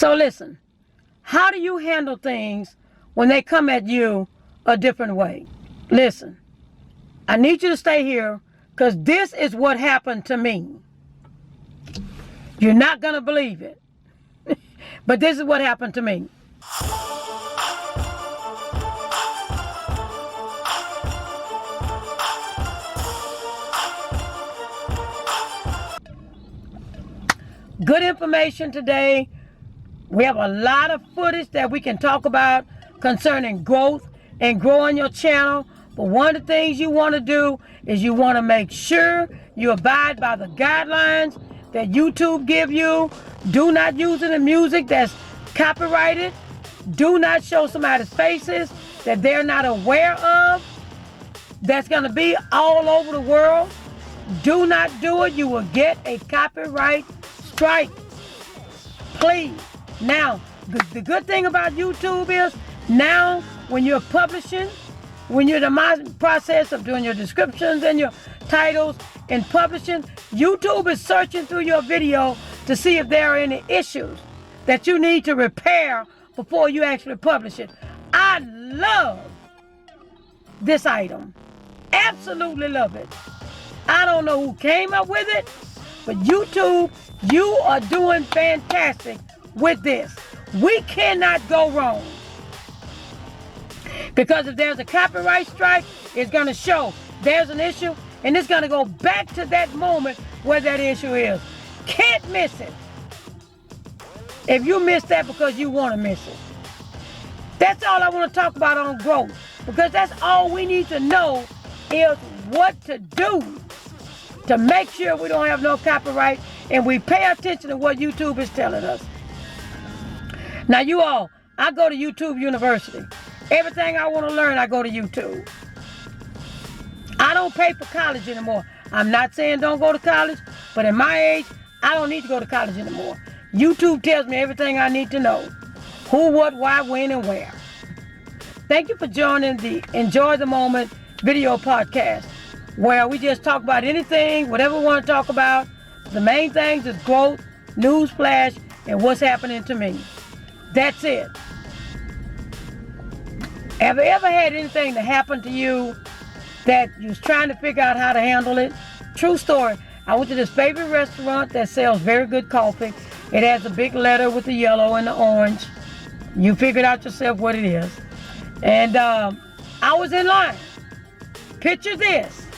So listen, how do you handle things when they come at you a different way? Listen, I need you to stay here because this is what happened to me. You're not going to believe it, but this is what happened to me. Good information today. We have a lot of footage that we can talk about concerning growth and growing your channel. But one of the things you want to do is you want to make sure you abide by the guidelines that YouTube give you. Do not use any music that's copyrighted. Do not show somebody's faces that they're not aware of. That's going to be all over the world. Do not do it. You will get a copyright strike. Please. Now, the good thing about YouTube is now when you're publishing, when you're in the process of doing your descriptions and your titles and publishing, YouTube is searching through your video to see if there are any issues that you need to repair before you actually publish it. I love this item. Absolutely love it. I don't know who came up with it, but YouTube, you are doing fantastic with this. We cannot go wrong. Because if there's a copyright strike, it's going to show there's an issue, and it's going to go back to that moment where that issue is. Can't miss it. If you miss that because you want to miss it. That's all I want to talk about on growth. Because that's all we need to know is what to do to make sure we don't have no copyright and we pay attention to what YouTube is telling us. Now you all, I go to YouTube University. Everything I want to learn, I go to YouTube. I don't pay for college anymore. I'm not saying don't go to college, but at my age, I don't need to go to college anymore. YouTube tells me everything I need to know. Who, what, why, when, and where. Thank you for joining the Enjoy the Moment video podcast, where we just talk about anything, whatever we want to talk about. The main things is growth, news flash, and what's happening to me. That's it. Have you ever had anything that happened to you that you was trying to figure out how to handle it? True story. I went to this favorite restaurant that sells very good coffee. It has a big letter with the yellow and the orange. You figured out yourself what it is. And I was in line. Picture this.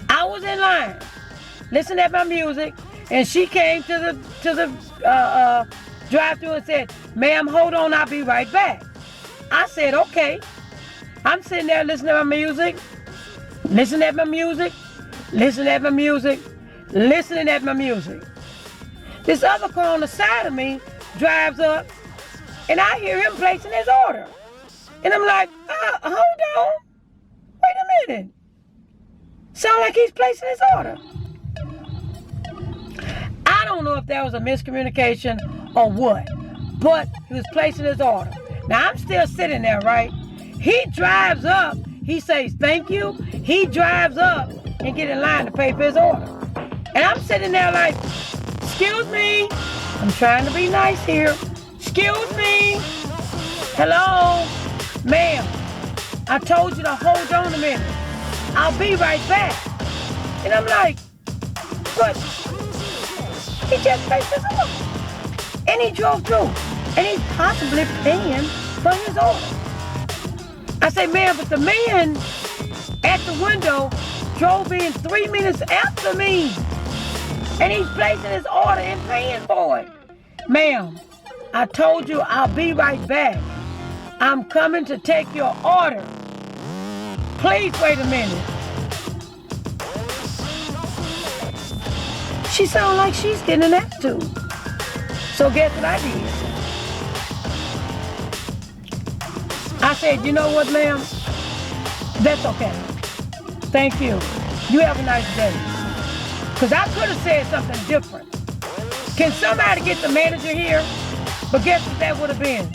I was in line. Listen to my music. And she came to the drive-thru and said, "Ma'am, hold on, I'll be right back." I said, okay. I'm sitting there listening to my music, listening at my music, listening at my music, listening at my music. This other car on the side of me drives up, and I hear him placing his order. And I'm like, hold on, wait a minute. Sound like he's placing his order. I don't know if that was a miscommunication or what, but he was placing his order. Now I'm still sitting there, right? He drives up, he says thank you. He drives up and get in line to pay for his order. And I'm sitting there like, excuse me, I'm trying to be nice here. Excuse me, hello, ma'am, I told you to hold on a minute. I'll be right back. And I'm like, but he just placed his order. And he drove through. And he's possibly paying for his order. I say, "Man, but the man at the window drove in 3 minutes after me. And he's placing his order and paying for it. Ma'am, I told you I'll be right back. I'm coming to take your order. Please wait a minute." She sounds like she's getting an attitude. So guess what I did? I said, "You know what, ma'am? That's okay. Thank you. You have a nice day." Because I could have said something different. Can somebody get the manager here? But guess what that would have been?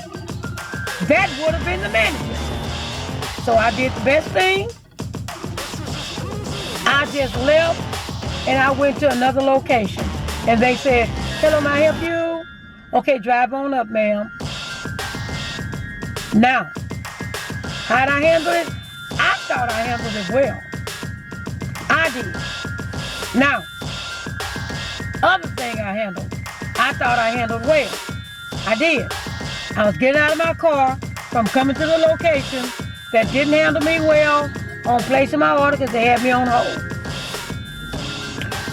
That would have been the manager. So I did the best thing. I just left and I went to another location. And they said, "Hello, may I help you?" Okay, drive on up, ma'am. Now, how'd I handle it? I thought I handled it well. I did. Now, other thing I handled, I thought I handled well. I did. I was getting out of my car from coming to the location that didn't handle me well on placing my order because they had me on hold.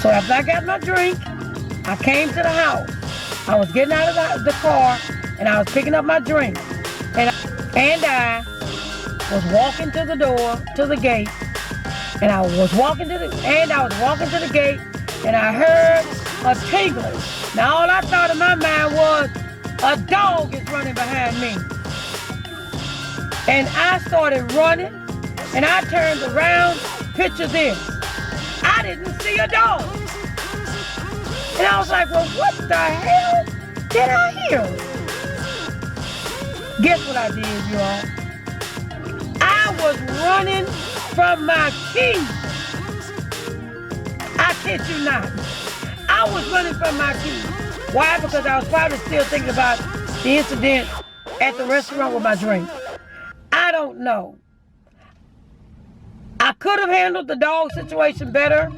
So after I got my drink, I came to the house. I was getting out of the car and I was picking up my drink. And I was walking to the door, to the gate. And I was walking to the gate and I heard a tingling. Now all I thought in my mind was, a dog is running behind me. And I started running and I turned around, picture this. I didn't see a dog. And I was like, well, what the hell did I hear? Guess what I did, y'all? I was running from my keys. I kid you not. I was running from my keys. Why? Because I was probably still thinking about the incident at the restaurant with my drink. I don't know. I could have handled the dog situation better.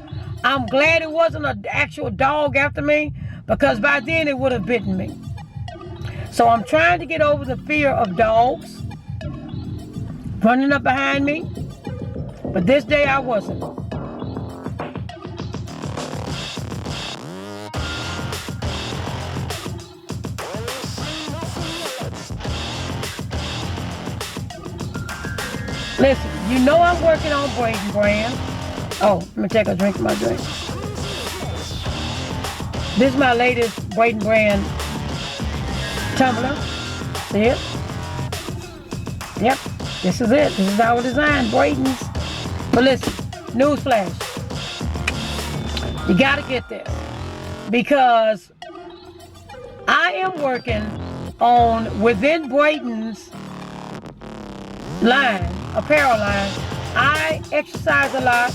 I'm glad it wasn't an actual dog after me, because by then it would have bitten me. So I'm trying to get over the fear of dogs running up behind me, but this day I wasn't. Listen, you know I'm working on Braden Brand. Oh, let me take a drink of my drink. This is my latest Braden Brand tumbler. See it? Yep, this is it. This is our design, Braden's. But listen, newsflash. You gotta get this. Because I am working on, within Braden's line, apparel line, I exercise a lot.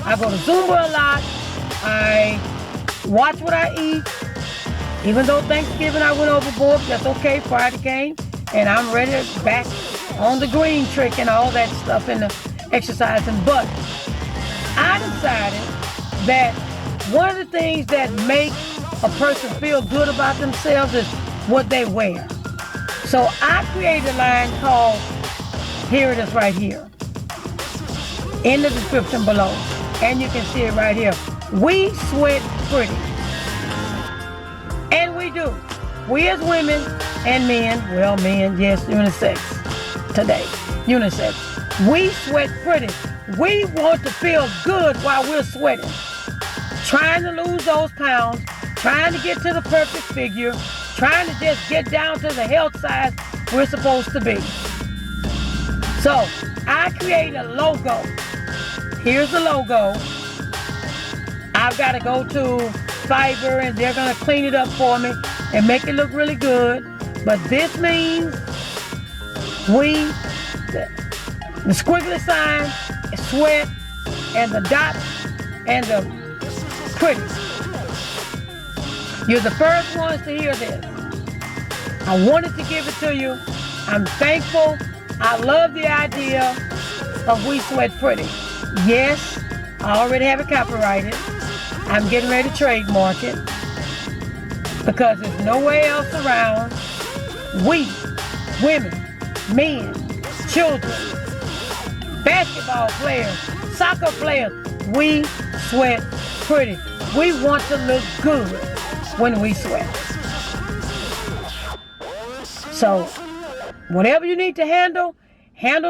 I go to Zumba a lot. I watch what I eat. Even though Thanksgiving I went overboard, that's okay. Friday came and I'm ready to back on the green trick and all that stuff and the exercising. But I decided that one of the things that make a person feel good about themselves is what they wear. So I created a line called, here it is right here, in the description below. And you can see it right here. We sweat pretty. And we do. We as women and men, well, men, yes, unisex today, unisex. We sweat pretty. We want to feel good while we're sweating. Trying to lose those pounds, trying to get to the perfect figure, trying to just get down to the health size we're supposed to be. So I created a logo. Here's the logo. I've got to go to Fiverr and they're going to clean it up for me and make it look really good. But this means the squiggly sign, sweat, and the dot, and the pretty. You're the first ones to hear this. I wanted to give it to you. I'm thankful. I love the idea of We Sweat Pretty. Yes, I already have it copyrighted. I'm getting ready to trademark it because there's nowhere else around. We, women, men, children, basketball players, soccer players, we sweat pretty. We want to look good when we sweat. So, whatever you need to handle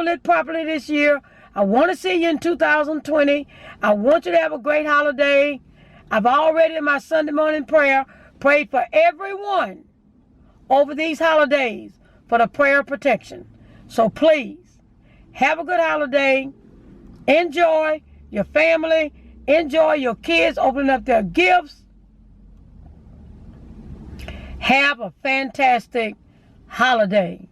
it properly this year. I want to see you in 2020. I want you to have a great holiday. I've already in my Sunday morning prayer prayed for everyone over these holidays for the prayer of protection. So please, have a good holiday. Enjoy your family. Enjoy your kids opening up their gifts. Have a fantastic holiday.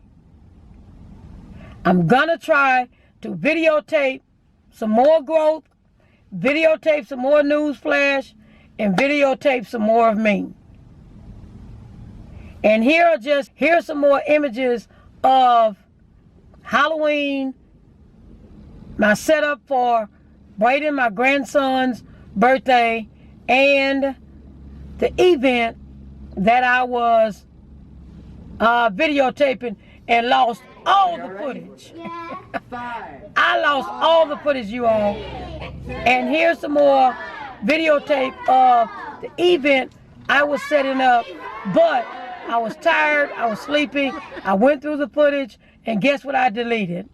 I'm gonna try to videotape some more growth, videotape some more news flash, and videotape some more of me. And here's some more images of Halloween, my setup for Braden, my grandson's birthday, and the event that I was videotaping and lost all the footage. I lost all the footage, you all. And here's some more videotape of the event I was setting up, but I was tired, I was sleepy, I went through the footage, and guess what I deleted?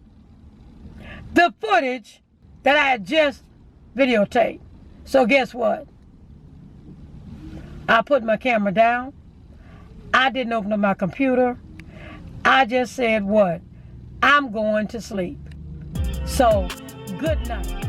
The footage that I had just videotaped. So guess what? I put my camera down. I didn't open up my computer. I just said what? I'm going to sleep. So, good night.